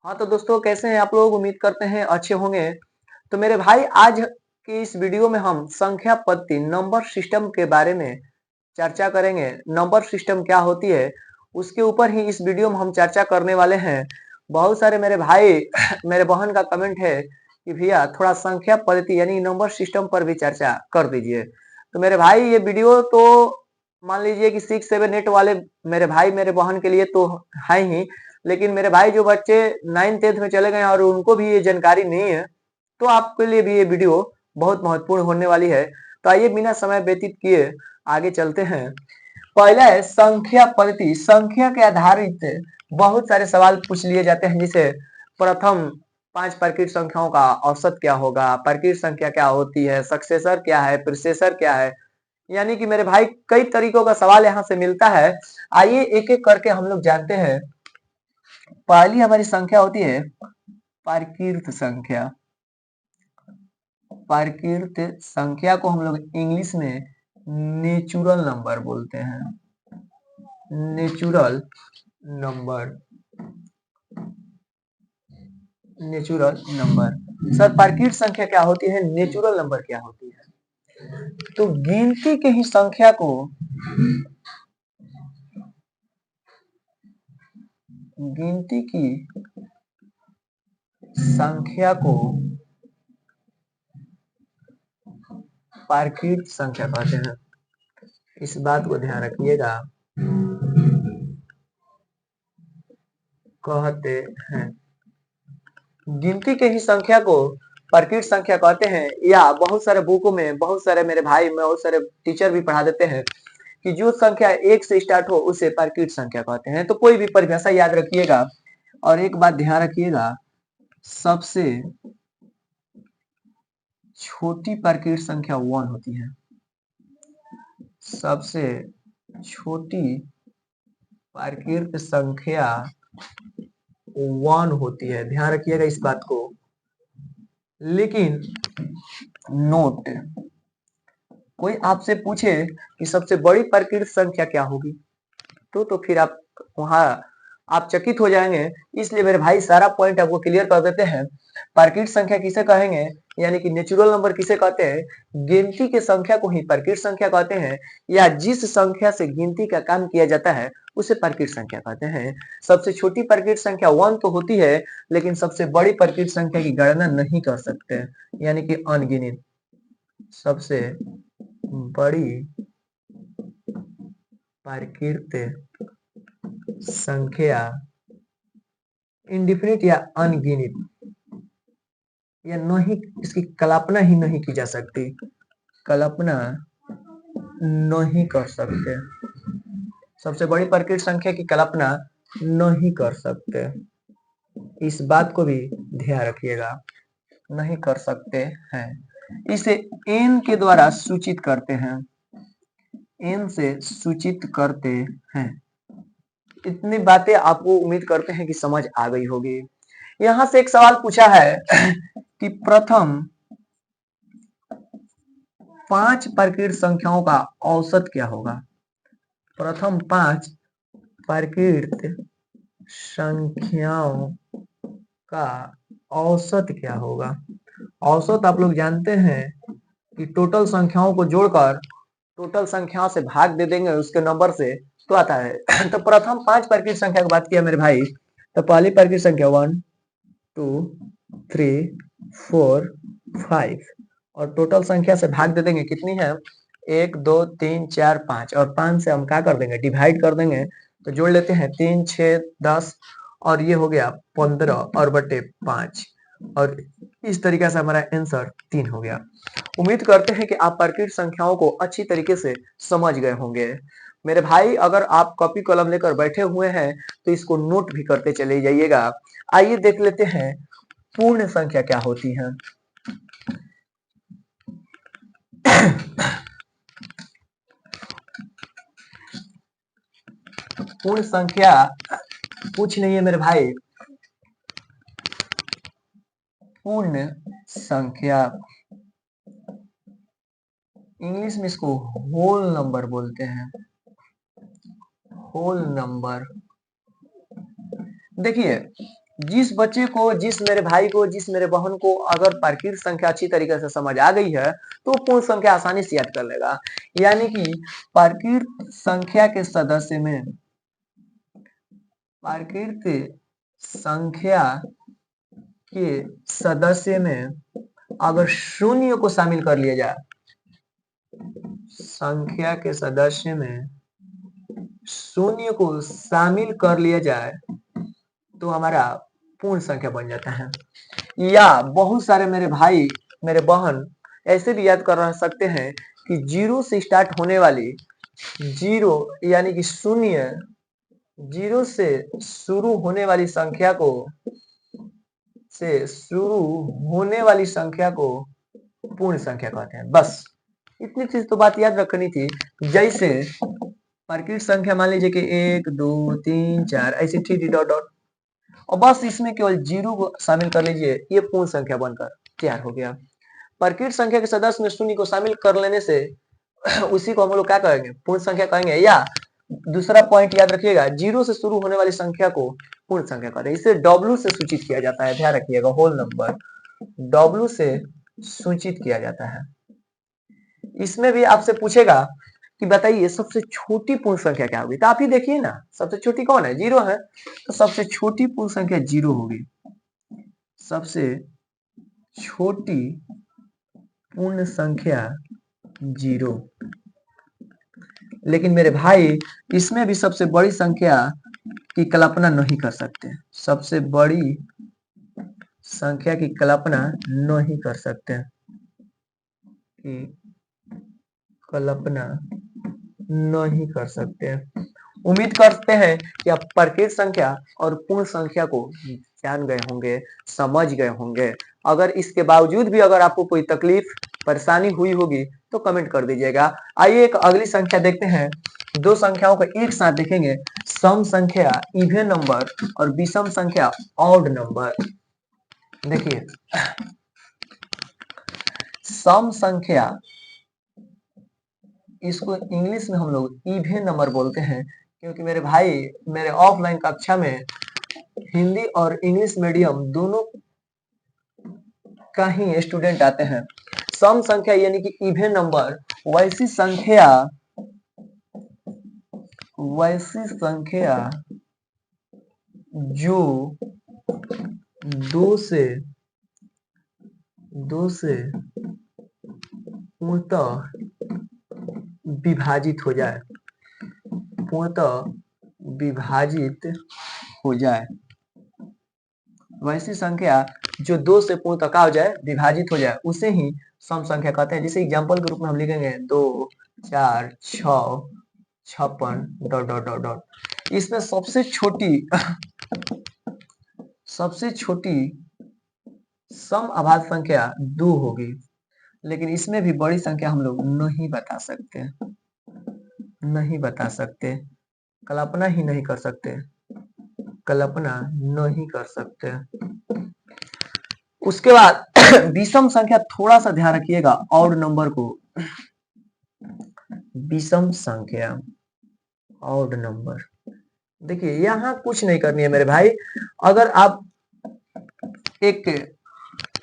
हाँ तो दोस्तों कैसे हैं आप लोग। उम्मीद करते हैं अच्छे होंगे। तो मेरे भाई आज की इस वीडियो में हम संख्या पद्धति नंबर सिस्टम के बारे में चर्चा करेंगे। नंबर सिस्टम क्या होती है उसके ऊपर ही इस वीडियो में हम चर्चा करने वाले हैं। बहुत सारे मेरे भाई मेरे बहन का कमेंट है कि भैया थोड़ा संख्या पद्धति यानी नंबर सिस्टम पर भी चर्चा कर दीजिए। तो मेरे भाई ये वीडियो तो मान लीजिए कि 6 7 8 वाले मेरे भाई मेरे बहन के लिए तो है ही, लेकिन मेरे भाई जो बच्चे 9th 10th में चले गए और उनको भी ये जानकारी नहीं है तो आपके लिए भी ये वीडियो बहुत महत्वपूर्ण होने वाली है। तो आइए बिना समय व्यतीत किए आगे चलते हैं। पहला है संख्या पद्धति। संख्या के आधारित बहुत सारे सवाल पूछ लिए जाते हैं, जैसे प्रथम 5 प्राकृत संख्याओं का औसत क्या होगा, प्राकृत संख्या क्या होती है, सक्सेसर क्या है, प्रिसेसर क्या है। यानी कि मेरे भाई कई तरीकों का सवाल यहाँ से मिलता है। आइए एक एक करके हम लोग जानते हैं। पहली हमारी संख्या होती है प्राकृत संख्या। प्राकृत संख्या को हम लोग इंग्लिश में नेचुरल नंबर बोलते हैं। Natural number. Natural number. Sir प्राकृत संख्या क्या होती है, नेचुरल नंबर क्या होती है? तो गिनती के ही संख्या को गिनती की संख्या को प्राकृत संख्या कहते हैं। इस बात को ध्यान रखिएगा। कहते हैं गिनती के ही संख्या को प्राकृत संख्या कहते हैं, या बहुत सारे बुकों में बहुत सारे मेरे भाई में बहुत सारे टीचर भी पढ़ा देते हैं कि जो संख्या 1 से स्टार्ट हो उसे प्राकृत संख्या कहते हैं। तो कोई भी परिभाषा याद रखिएगा और एक बात ध्यान रखिएगा, सबसे छोटी प्राकृत संख्या 1 होती है। सबसे छोटी प्राकृत संख्या 1 होती है, ध्यान रखिएगा इस बात को। लेकिन नोट, कोई आपसे पूछे कि सबसे बड़ी प्राकृत संख्या क्या होगी तो फिर आप वहां आप चकित हो जाएंगे। इसलिए मेरे भाई सारा पॉइंट आपको क्लियर कर देते हैं। प्राकृत संख्या किसे कहेंगे, यानी कि नेचुरल नंबर किसे कहते हैं? गिनती के संख्या को ही प्राकृत संख्या कहते हैं, या जिस संख्या से गिनती का काम किया जाता है उसे प्राकृत संख्या कहते हैं। सबसे छोटी प्राकृत संख्या 1 तो होती है, लेकिन सबसे बड़ी प्राकृत संख्या की गणना नहीं कर सकते, यानी कि अनगिनत। सबसे बड़ी प्राकृत संख्या इंडिफिनिट या अनगिनत, या नहीं, इसकी कल्पना ही नहीं की जा सकती। कल्पना नहीं कर सकते। सबसे बड़ी प्राकृत संख्या की कल्पना नहीं कर सकते, इस बात को भी ध्यान रखिएगा। नहीं कर सकते हैं। इसे n के द्वारा सूचित करते हैं। n से सूचित करते हैं। इतनी बातें आपको उम्मीद करते हैं कि समझ आ गई होगी। यहां से एक सवाल पूछा है कि प्रथम 5 प्राकृत संख्याओं का औसत क्या होगा। प्रथम 5 प्राकृत संख्याओं का औसत क्या होगा। औसत आप लोग जानते हैं कि टोटल संख्याओं को जोड़कर टोटल संख्याओं से भाग दे देंगे उसके नंबर से तो आता है। तो प्रथम 5 प्राकृत संख्या की बात किया मेरे भाई, तो पहली प्राकृत संख्या 1 2 3 4 5 और टोटल संख्या से भाग दे देंगे। कितनी है? 1 2 3 4 5 और 5 से हम क्या कर देंगे, डिवाइड कर देंगे। तो जोड़ लेते हैं 3 6 10 और ये हो गया 15 और बटे 5 और इस तरीके से हमारा आंसर 3 हो गया। उम्मीद करते हैं कि आप प्राकृत संख्याओं को अच्छी तरीके से समझ गए होंगे। मेरे भाई अगर आप कॉपी कलम लेकर बैठे हुए हैं तो इसको नोट भी करते चले जाइएगा। आइए देख लेते हैं पूर्ण संख्या क्या होती है। पूर्ण संख्या कुछ नहीं है मेरे भाई। पूर्ण संख्या इंग्लिश में इसको होल नंबर बोलते हैं। Whole number. देखिए जिस बच्चे को, जिस मेरे भाई को, जिस मेरे बहन को अगर प्राकृत संख्या अच्छी तरीके से समझ आ गई है तो वो पूर्ण संख्या आसानी से याद कर लेगा। यानी कि प्राकृत संख्या के सदस्य में, प्राकृत संख्या के सदस्य में अगर शून्य को शामिल कर लिया जाए, संख्या के सदस्य में शून्य को शामिल कर लिया जाए तो हमारा पूर्ण संख्या बन जाता है। या बहुत सारे मेरे भाई, मेरे बहन ऐसे भी याद कर सकते हैं कि जीरो से स्टार्ट होने वाली, जीरो यानी कि शून्य, जीरो से शुरू होने वाली संख्या को, से शुरू होने वाली संख्या को पूर्ण संख्या कहते हैं। बस इतनी चीज तो बात याद रखनी थी। जैसे प्राकृत संख्या मान लीजिए कि 1 2 3 4 ऐसे थ्री डॉट डॉट, और बस इसमें केवल जीरो को शामिल कर लीजिए, ये पूर्ण संख्या बनकर तैयार हो गया। प्राकृत संख्या के सदस्य में शून्य को शामिल कर लेने से उसी को हम लोग क्या कहेंगे, पूर्ण संख्या कहेंगे। या दूसरा पॉइंट याद रखिएगा, जीरो से शुरू होने वाली संख्या को पूर्ण संख्या कहते हैं। इसे डब्ल्यू से सूचित किया जाता है, ध्यान रखिएगा, होल नंबर डब्ल्यू से सूचित किया जाता है। इसमें भी आपसे पूछेगा कि बताइए सबसे छोटी पूर्ण संख्या क्या होगी, तो आप ही देखिए ना, सबसे छोटी कौन है, जीरो है, तो सबसे छोटी पूर्ण संख्या जीरो होगी, सबसे छोटी पूर्ण संख्या जीरो। लेकिन मेरे भाई इसमें भी सबसे बड़ी संख्या की कल्पना नहीं कर सकते, सबसे बड़ी संख्या की कल्पना नहीं कर सकते, की कल्पना नहीं कर सकते। उम्मीद करते हैं कि आप प्राकृत संख्या और पूर्ण संख्या को जान गए होंगे, समझ गए होंगे। अगर इसके बावजूद भी अगर आपको कोई तकलीफ, परेशानी हुई होगी तो कमेंट कर दीजिएगा। आइए एक अगली संख्या देखते हैं। दो संख्याओं को एक साथ देखेंगे, सम संख्या इवन नंबर और विषम संख्या ऑड नंबर। देखिए सम संख्या, इसको इंग्लिश में हम लोग इवन नंबर बोलते हैं, क्योंकि मेरे भाई मेरे ऑफलाइन कक्षा में हिंदी और इंग्लिश मीडियम दोनों का ही स्टूडेंट आते हैं। सम संख्या यानी कि इवन नंबर वैसी संख्या, वैसी संख्या जो दो से पूर्णतः विभाजित हो जाए, पूर्णतः विभाजित हो जाए, वैसी संख्या जो दो से पूर्णतः क्या हो जाए, विभाजित हो जाए, उसे ही सम संख्या कहते हैं। जैसे एग्जांपल के रूप में हम लिखेंगे 2 4 6 56 डॉट डॉट डॉट डॉट। इसमें सबसे छोटी सबसे छोटी सम अभाज्य संख्या 2 होगी, लेकिन इसमें भी बड़ी संख्या हम लोग नहीं बता सकते, नहीं बता सकते, कल्पना ही नहीं कर सकते, कल्पना नहीं कर सकते। उसके बाद विषम संख्या, थोड़ा सा ध्यान रखिएगा ऑड नंबर को, विषम संख्या ऑड नंबर। देखिए यहां कुछ नहीं करनी है मेरे भाई। अगर आप एक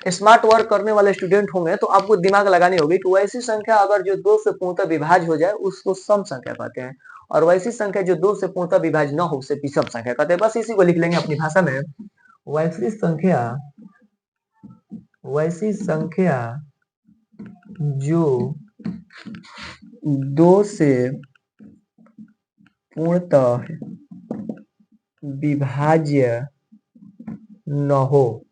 स्मार्ट वर्क करने वाले स्टूडेंट होंगे तो आपको दिमाग लगानी होगी कि वैसी संख्या अगर जो दो से पूर्णतः विभाज्य हो जाए उसको सम संख्या कहते हैं, और वैसी संख्या जो दो से पूर्णतः विभाज्य न हो उसे विषम संख्या कहते हैं। बस इसी को लिख लेंगे अपनी भाषा में, वैसी संख्या, वैसी संख्या जो दो से पूर्णतः विभाज्य न हो।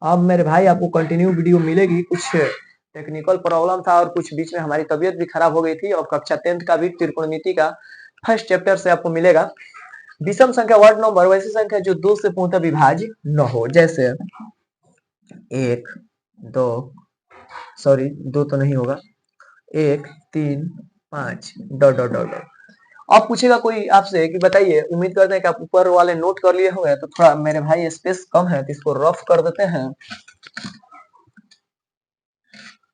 अब मेरे भाई आपको कंटिन्यू वीडियो मिलेगी, कुछ टेक्निकल प्रॉब्लम था और कुछ बीच में हमारी तबीयत भी खराब हो गई थी, और कक्षा 10th का भी त्रिकोणमिति का फर्स्ट चैप्टर से आपको मिलेगा। विषम संख्या वर्ड नंबर वैसी संख्या जो दो से पूर्णतः विभाज्य न हो, जैसे 1 2, सॉरी 2 तो नहीं होगा, 1 3 5 डॉट डॉट डॉट। अब पूछेगा कोई आपसे कि बताइए, उम्मीद करते हैं कि आप ऊपर वाले नोट कर लिए होंगे, तो थोड़ा मेरे भाई स्पेस कम है तो इसको रफ कर देते हैं।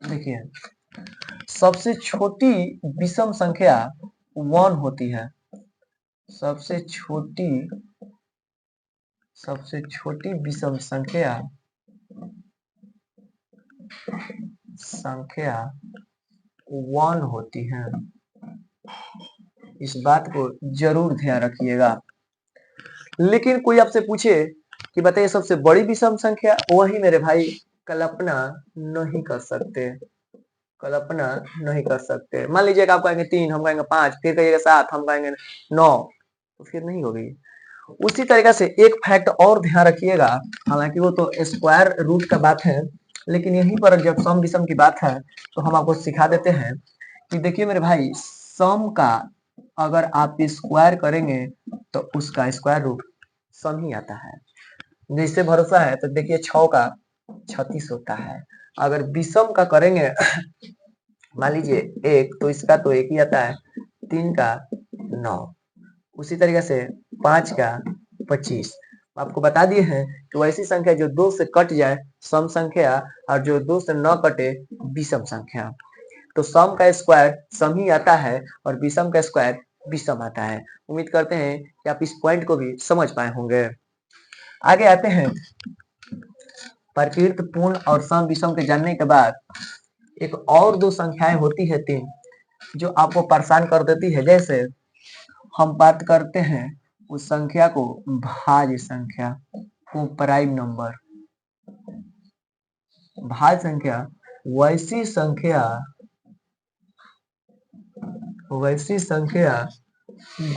देखिए सबसे छोटी विषम संख्या 1 होती है, सबसे छोटी सबसे छोटी विषम संख्या संख्या 1 होती है। इस बात को जरूर ध्यान रखिएगा। लेकिन कोई आपसे पूछे कि बताइए सबसे बड़ी विषम संख्या, वही मेरे भाई कल्पना नहीं कर सकते, कल्पना नहीं कर सकते। मान लीजिए आप कहेंगे 3, हम कहेंगे 5, फिर कहिएगा 7, हम कहेंगे 9, तो फिर नहीं होगी। उसी तरीके से एक फैक्ट और ध्यान रखिएगा, हालांकि वो तो स्क्वायर रूट का बात है, लेकिन यहीं पर जब सम विषम की बात है तो हम आपको सिखा देते हैं कि देखिए मेरे भाई, सम का अगर आप स्क्वायर करेंगे तो उसका स्क्वायर रूट सम ही आता है। जिससे भरोसा है तो देखिए 6 का 36 होता है। अगर विषम का करेंगे मान लीजिए 1, तो इसका तो 1 ही आता है, 3 का 9, उसी तरीके से 5 का 25। आपको बता दिए हैं कि वैसी संख्या जो 2 से कट जाए सम संख्या, और जो 2 से न कटे विषम संख्या। तो सम का स्क्वायर सम ही आता है और विषम का स्क्वायर विषम आता है। उम्मीद करते हैं कि आप इस पॉइंट को भी समझ पाए होंगे। आगे आते हैं। प्रकृत पूर्ण और सम विषम के जानने के बाद एक और 2 संख्याएं होती है 3, जो आपको परेशान कर देती है। जैसे हम बात करते हैं उस संख्या को भाज्य संख्या को प्राइम नंबर। भाज्य संख्या वैसी संख्या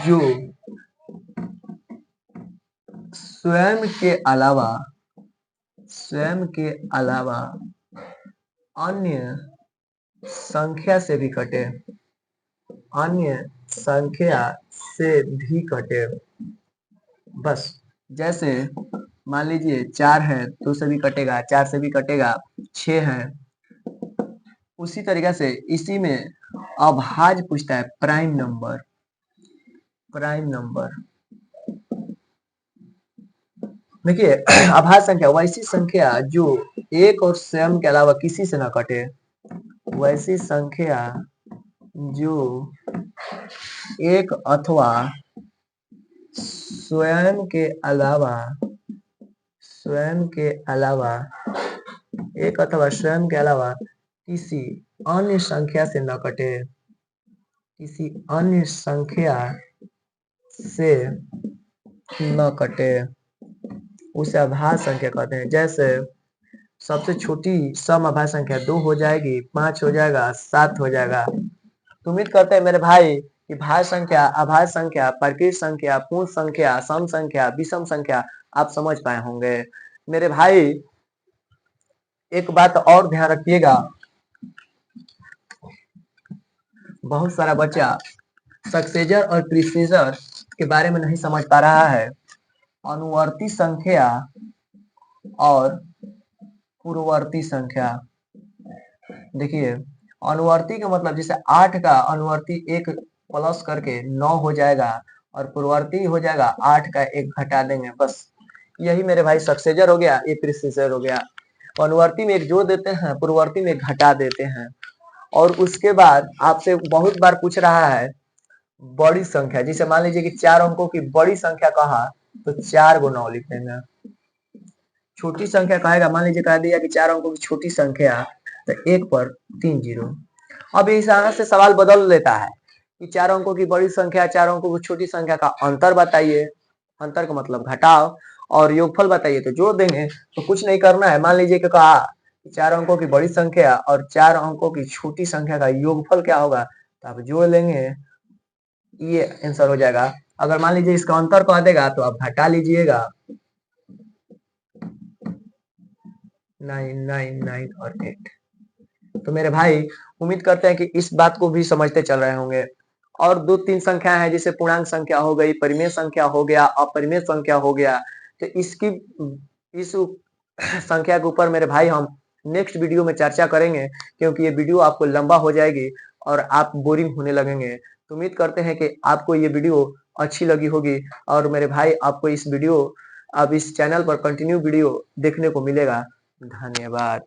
जो स्वयं के अलावा अन्य संख्या से भी कटे, बस। जैसे मान लीजिए 4 है, 2 से भी कटेगा, 4 से भी कटेगा, 6 है। उसी तरीके से इसी में अभाज्य पूछता है प्राइम नंबर। देखिए अभाज्य संख्या वैसी संख्या जो एक और स्वयं के अलावा किसी से ना कटे, वैसी संख्या जो एक अथवा स्वयं के अलावा किसी अन्य संख्या से न कटे, उसे अभाज्य संख्या कहते हैं। जैसे सबसे छोटी सम अभाज्य संख्या 2 हो जाएगी, 5 हो जाएगा, 7 हो जाएगा। तो उम्मीद करते हैं मेरे भाई कि भाज्य संख्या, अभाज्य संख्या, प्रकृत संख्या, पूर्ण संख्या, सम संख्या, विषम संख्या आप समझ पाए होंगे। मेरे भाई एक बात और ध्यान रखिएगा, बहुत सारा बच्चा सक्सेसर और प्रीसेसर के बारे में नहीं समझ पा रहा है। अनुवर्ती संख्या और पूर्ववर्ती संख्या। देखिए अनुवर्ती का मतलब जैसे 8 का अनुवर्ती 1 प्लस करके 9 हो जाएगा, और पूर्ववर्ती हो जाएगा 8 का 1 घटा देंगे, बस। यही मेरे भाई सक्सेसर हो गया, ये प्रीसेसर हो गया। अनुवर्ती में 1 जोड़ देते हैं, पूर्ववर्ती में 1 घटा देते हैं। और उसके बाद आपसे बहुत बार पूछ रहा है बड़ी संख्या, जिसे मान लीजिए कि 4 अंकों की बड़ी संख्या कहा तो 4 को 9 लिख देंगे। छोटी संख्या कहेगा, मान लीजिए कह दिया कि 4 अंकों की छोटी संख्या, तो 1 पर 3 जीरो। अब इस तरह से सवाल बदल लेता है कि 4 अंकों की बड़ी संख्या, 4 अंकों की छोटी संख्या का अंतर बताइए। अंतर का मतलब घटाओ, और योगफल बताइए, तो जोड़ देंगे। तो कुछ नहीं करना है, मान लीजिए कि कहा 4 अंकों की बड़ी संख्या और 4 अंकों की छोटी संख्या का योगफल क्या होगा, तो आप जोड़ लेंगे, ये आंसर हो जाएगा। अगर मान लीजिए इसका अंतर कह देगा तो आप घटा लीजिएगा 9, 9, 9 और 8। तो मेरे भाई उम्मीद करते हैं कि इस बात को भी समझते चल रहे होंगे। और 2-3 संख्या है, जैसे पूर्णांक संख्या हो गई, परिमेय संख्या हो गया, अपरिमेय संख्या हो गया। तो इस संख्या के ऊपर मेरे भाई हम नेक्स्ट वीडियो में चर्चा करेंगे, क्योंकि ये वीडियो आपको लंबा हो जाएगी और आप बोरिंग होने लगेंगे। तो उम्मीद करते हैं कि आपको ये वीडियो अच्छी लगी होगी। और मेरे भाई आपको इस चैनल पर कंटिन्यू वीडियो देखने को मिलेगा। धन्यवाद।